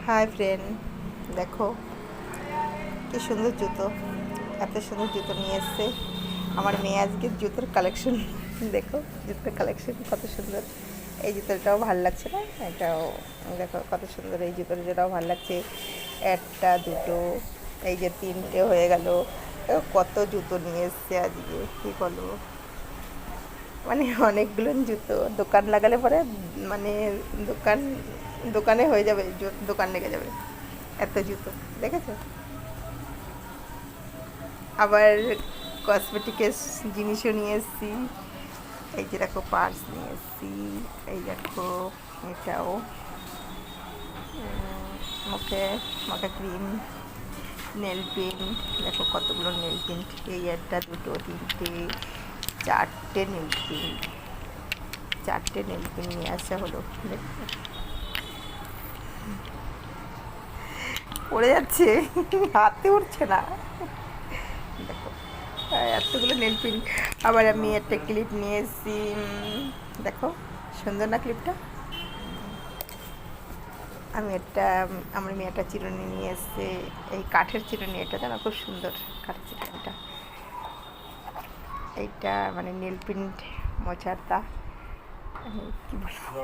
Hi friend, দেখো কি সুন্দর জুতো। এত সুন্দর জুতো নিয়ে এসছে আমার মেয়ে। আজকে জুতোর কালেকশন দেখো, জুতোর কালেকশন কত সুন্দর। এই জুতোটাও ভালো লাগছে না? এটাও দেখো কত সুন্দর। এই জুতোটাও ভালো লাগছে। একটা দুটো, এই যে তিনটে হয়ে গেল। কত জুতো নিয়ে এসছে আজকে, কী বলবো। মানে অনেকগুলো জুতো দোকান লাগালে পরে, মানে দোকান দোকানে হয়ে যাবে, দোকান লেগে যাবে এত জুতো। দেখেছো? আবার কসমেটিকের জিনিসও নিয়ে এসেছি। এই যে দেখো পার্স নিয়ে এসেছি। এই দেখো এটাও মুখে মাখা ক্রিম, নেল পেন্ট। দেখো কতগুলো নেল পেন্ট। এই একটা দুটো তিনটে চারটে নেল পেন্ট, চারটে নেল পেন্ট নিয়ে আসা হলো। দেখো পড়ে যাচ্ছে, হাতে উঠছে না। দেখো এতগুলো নেল পেন্ট। আবার আমি একটা ক্লিপ নিয়ে এসেছি। দেখো সুন্দর না ক্লিপটা? আমি একটা, আমার মেয়ে একটা চিরুনি নিয়ে এসছে। এই কাঠের চিরুনি, এটা জানো খুব সুন্দর কাঠের চিরুনিটা। এইটা মানে নেল পেন্ট মোছার তা, কী বলবো,